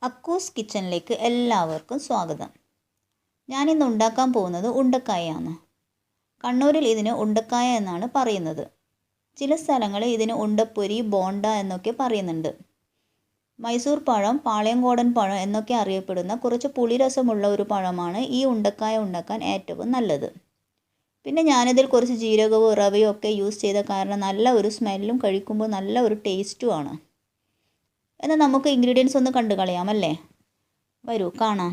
അക്കൂസ് കിച്ചണിലേക്ക് എല്ലാവർക്കും സ്വാഗതം. ഞാനിന്ന് ഉണ്ടാക്കാൻ പോകുന്നത് ഉണ്ടക്കായയാണ്. കണ്ണൂരിൽ ഇതിന് ഉണ്ടക്കായ എന്നാണ് പറയുന്നത്. ചില സ്ഥലങ്ങളിൽ ഇതിന് ഉണ്ടപ്പൊരി, ബോണ്ട എന്നൊക്കെ പറയുന്നുണ്ട്. മൈസൂർ പഴം, പാളയംകോടൻ പഴം എന്നൊക്കെ അറിയപ്പെടുന്ന കുറച്ച് പുളിരസമുള്ള ഒരു പഴമാണ് ഈ ഉണ്ടക്കായ ഉണ്ടാക്കാൻ ഏറ്റവും നല്ലത്. പിന്നെ ഞാനിതിൽ കുറച്ച് ജീരകവും റവയും ഒക്കെ യൂസ് ചെയ്ത കാരണം നല്ല ഒരു സ്മെല്ലും കഴിക്കുമ്പോൾ നല്ല ഒരു ടേസ്റ്റുമാണ്. എന്നാൽ നമുക്ക് ഇൻഗ്രീഡിയൻസ് ഒന്ന് കണ്ടു കളയാമല്ലേ? വരൂ കാണാം.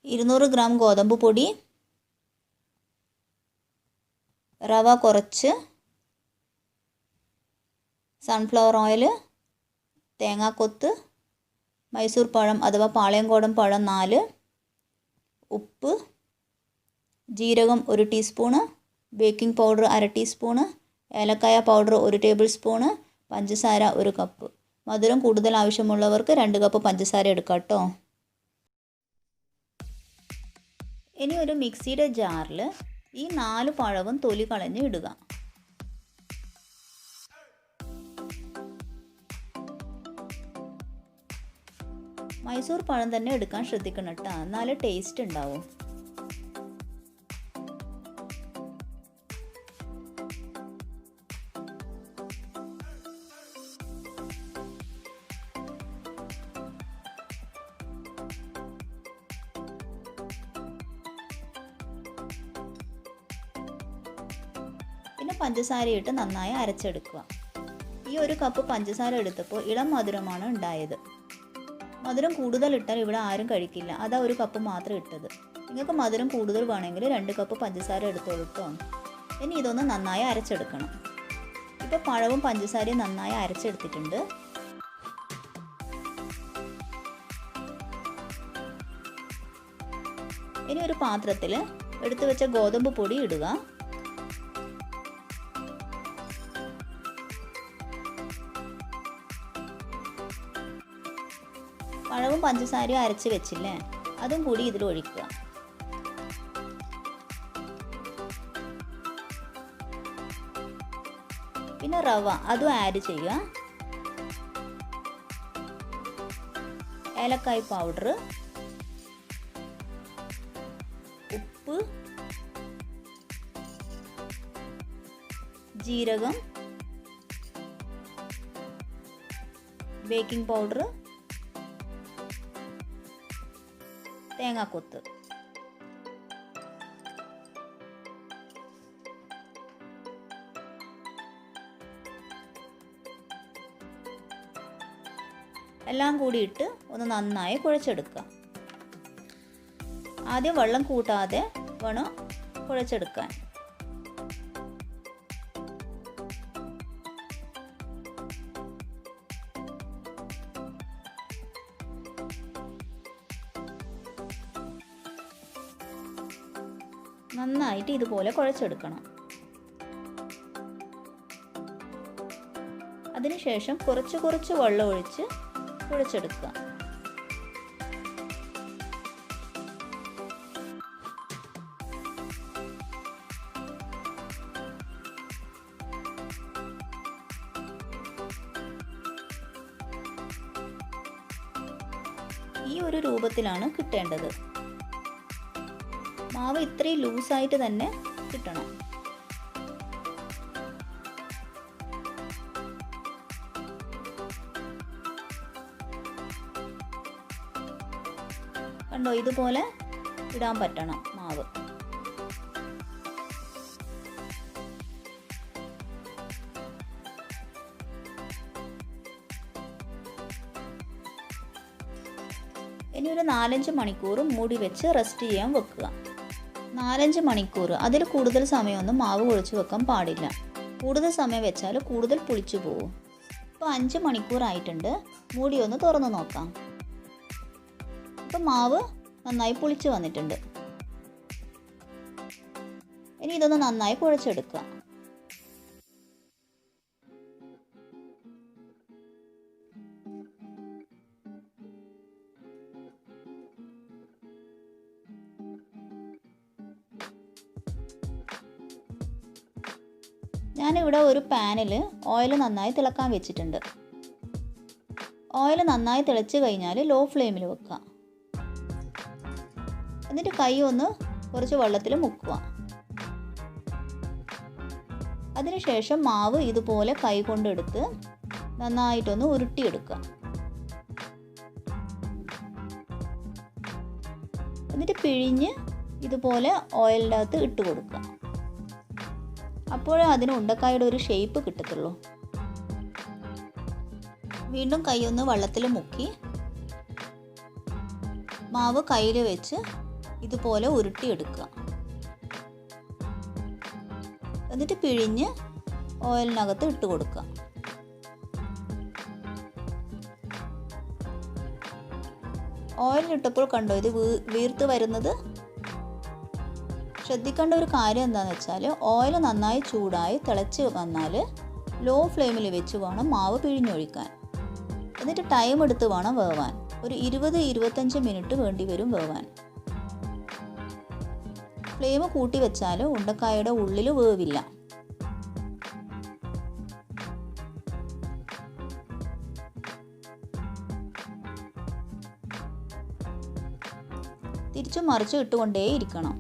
200 ഗ്രാം ഗോതമ്പ് പൊടി, റവ കുറച്ച്, സൺഫ്ലവർ ഓയിൽ, തേങ്ങാക്കൊത്ത്, മൈസൂർ പഴം അഥവാ പാളയംകോടൻ പഴം 4, ഉപ്പ്, ജീരകം 1 ടീസ്പൂണ്, ബേക്കിംഗ് പൗഡർ 1/2 ടീസ്പൂണ്, ഏലക്കായ പൗഡർ 1 ടേബിൾ സ്പൂണ്, പഞ്ചസാര 1 കപ്പ്. മധുരം കൂടുതൽ ആവശ്യമുള്ളവർക്ക് 2 കപ്പ് പഞ്ചസാര എടുക്കാം കേട്ടോ. ഇനി ഒരു മിക്സിയുടെ ജാറിൽ ഈ 4 പഴവും തൊലി കളഞ്ഞ് ഇടുക. മൈസൂർ പഴം തന്നെ എടുക്കാൻ ശ്രദ്ധിക്കണം കേട്ടോ, എന്നാലേ ടേസ്റ്റ് ഉണ്ടാവും. പിന്നെ പഞ്ചസാര ഇട്ട് നന്നായി അരച്ചെടുക്കുക. ഈ 1 കപ്പ് പഞ്ചസാര എടുത്തപ്പോൾ ഇളം മധുരമാണ് ഉണ്ടായത്. മധുരം കൂടുതൽ ഇട്ടാൽ ഇവിടെ ആരും കഴിക്കില്ല, അതാ 1 കപ്പ് മാത്രം ഇട്ടത്. നിങ്ങൾക്ക് മധുരം കൂടുതൽ വേണമെങ്കിൽ 2 കപ്പ് പഞ്ചസാര എടുത്തോളൂ കേട്ടോ. ഇനി ഇതൊന്ന് നന്നായി അരച്ചെടുക്കണം. ഇപ്പോൾ പഴവും പഞ്ചസാരയും നന്നായി അരച്ചെടുത്തിട്ടുണ്ട്. ഇനി ഒരു പാത്രത്തിൽ എടുത്തു വെച്ച ഗോതമ്പ് പൊടി ഇടുക. പഴവും പഞ്ചസാരയും അരച്ച് വെച്ചില്ലേ, അതും കൂടി ഇതിൽ ഒഴിക്കുക. പിന്നെ റവ അതും ആഡ് ചെയ്യുക. ഏലക്കായ് പൗഡർ, ഉപ്പ്, ജീരകം, ബേക്കിംഗ് പൗഡർ, തേങ്ങാക്കൊത്ത്. എല്ലാം കൂടി ഇട്ട് ഒന്ന് നന്നായി കുഴച്ചെടുക്കുക. ആദ്യം വെള്ളം കൂട്ടാതെ വേണം കുഴച്ചെടുക്കാൻ. നന്നായിട്ട് ഇതുപോലെ കുഴച്ചെടുക്കണം. അതിനുശേഷം കുറച്ച് വെള്ളം ഒഴിച്ച് കുഴച്ചെടുക്കുക. ഈ ഒരു രൂപത്തിലാണ് കിട്ടേണ്ടത്. മാവ് ഇത്രയും ലൂസായിട്ട് തന്നെ കിട്ടണം. കണ്ടോ, ഇതുപോലെ ഇടാൻ പറ്റണം മാവ്. ഇനി ഒരു 4-5 മണിക്കൂർ മൂടി വെച്ച് റെസ്റ്റ് ചെയ്യാൻ വെക്കുക. 4-5 മണിക്കൂർ, അതിൽ കൂടുതൽ സമയമൊന്നും മാവ് കുഴച്ച് വെക്കാൻ പാടില്ല. കൂടുതൽ സമയം വെച്ചാൽ കൂടുതൽ പുളിച്ചു പോകും. ഇപ്പോൾ 5 മണിക്കൂർ ആയിട്ടുണ്ട്. മൂടി ഒന്ന് തുറന്നു നോക്കാം. ഇപ്പോൾ മാവ് നന്നായി പുളിച്ച് വന്നിട്ടുണ്ട്. ഇനി ഇതൊന്ന് നന്നായി കുഴച്ചെടുക്കുക. ഞാനിവിടെ ഒരു പാനിൽ ഓയിൽ നന്നായി തിളക്കാൻ വെച്ചിട്ടുണ്ട്. ഓയിൽ നന്നായി തിളച്ച് കഴിഞ്ഞാൽ ലോ ഫ്ലെയിമിൽ വെക്കുക. എന്നിട്ട് കൈ ഒന്ന് കുറച്ച് വെള്ളത്തിൽ മുക്കുക. അതിനുശേഷം മാവ് ഇതുപോലെ കൈ കൊണ്ടെടുത്ത് നന്നായിട്ടൊന്ന് ഉരുട്ടിയെടുക്കുക. എന്നിട്ട് പിഴിഞ്ഞ് ഇതുപോലെ ഓയിലിൻ്റെ അകത്ത് ഇട്ട് കൊടുക്കുക. അപ്പോഴേ അതിന് ഉണ്ടക്കായുടെ ഒരു ഷേപ്പ് കിട്ടത്തുള്ളൂ. വീണ്ടും കൈ ഒന്ന് വെള്ളത്തിൽ മുക്കി മാവ് കയ്യിൽ വെച്ച് ഇതുപോലെ ഉരുട്ടിയെടുക്കുക. എന്നിട്ട് പിഴിഞ്ഞ് ഓയിലിനകത്ത് ഇട്ട് കൊടുക്കുക. ഓയിലിട്ടപ്പോൾ കണ്ടോ ഇത് വീർത്ത് വരുന്നത്? ശ്രദ്ധിക്കേണ്ട ഒരു കാര്യം എന്താണെന്ന് വെച്ചാൽ ഓയിൽ നന്നായി ചൂടായി തിളച്ച് വന്നാൽ ലോ ഫ്ലെയിമിൽ വെച്ച് വേണം മാവ് പിഴിഞ്ഞൊഴിക്കാൻ. എന്നിട്ട് ടൈം എടുത്ത് വേണം വേവാൻ. ഒരു 20-25 മിനിറ്റ് വേണ്ടി വരും വേവാൻ. ഫ്ലെയിം കൂട്ടി വെച്ചാൽ ഉണ്ടക്കായയുടെ ഉള്ളിൽ വേവില്ല. തിരിച്ചും മറിച്ചും ഇട്ടുകൊണ്ടേയിരിക്കണം.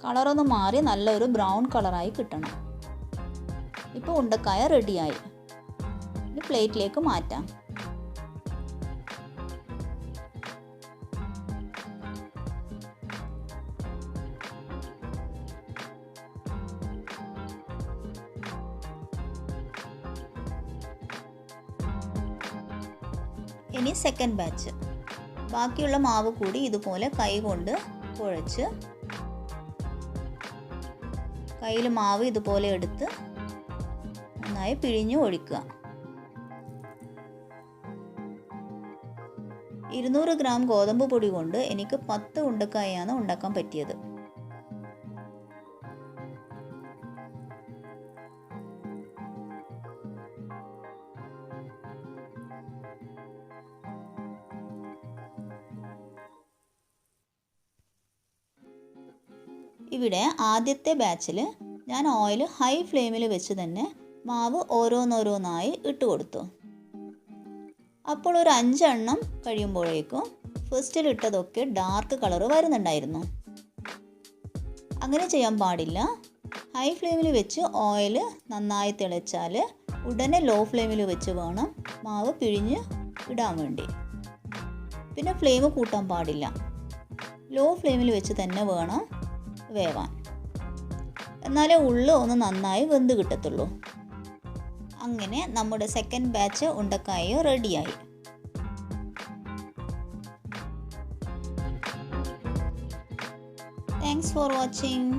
കളറൊന്ന് മാറി നല്ലൊരു ബ്രൗൺ കളറായി കിട്ടണം. ഇപ്പോൾ ഉണ്ടക്കായ റെഡിയായി. ഇനി പ്ലേറ്റിലേക്ക് മാറ്റാം. ഇനി സെക്കൻഡ് ബാച്ച്. ബാക്കിയുള്ള മാവ് കൂടി ഇതുപോലെ കൈ കൊണ്ട് കുഴച്ച് കയ്യിൽ മാവ് ഇതുപോലെ എടുത്ത് നന്നായി പിഴിഞ്ഞ് ഒഴിക്കുക. 200 ഗ്രാം ഗോതമ്പ് പൊടി കൊണ്ട് എനിക്ക് 10 ഉണ്ടക്കായാണ് ഉണ്ടാക്കാൻ പറ്റിയത്. ഇവിടെ ആദ്യത്തെ ബാച്ചിൽ ഞാൻ ഓയിൽ ഹൈ ഫ്ലെയിമിൽ വെച്ച് തന്നെ മാവ് ഓരോന്നോരോന്നായി ഇട്ട് കൊടുത്തു. അപ്പോൾ ഒരു 5 എണ്ണം കഴിയുമ്പോഴേക്കും ഫസ്റ്റിൽ ഇട്ടതൊക്കെ ഡാർക്ക് കളർ വരുന്നുണ്ടായിരുന്നു. അങ്ങനെ ചെയ്യാൻ പാടില്ല. ഹൈ ഫ്ലെയിമിൽ വെച്ച് ഓയിൽ നന്നായി തിളച്ചാൽ ഉടനെ ലോ ഫ്ലെയിമിൽ വെച്ച് വേണം മാവ് പിഴിഞ്ഞ് ഇടാൻ വേണ്ടി. പിന്നെ ഫ്ലെയിം കൂട്ടാൻ പാടില്ല. ലോ ഫ്ലെയിമിൽ വെച്ച് തന്നെ വേണം വേവാൻ. എന്നാലേ ഉള്ളു ഒന്ന് നന്നായി വെന്ത് കിട്ടത്തുള്ളൂ. അങ്ങനെ നമ്മുടെ സെക്കൻഡ് ബാച്ച് ഉണ്ടക്കായ റെഡിയായി. Thanks for watching.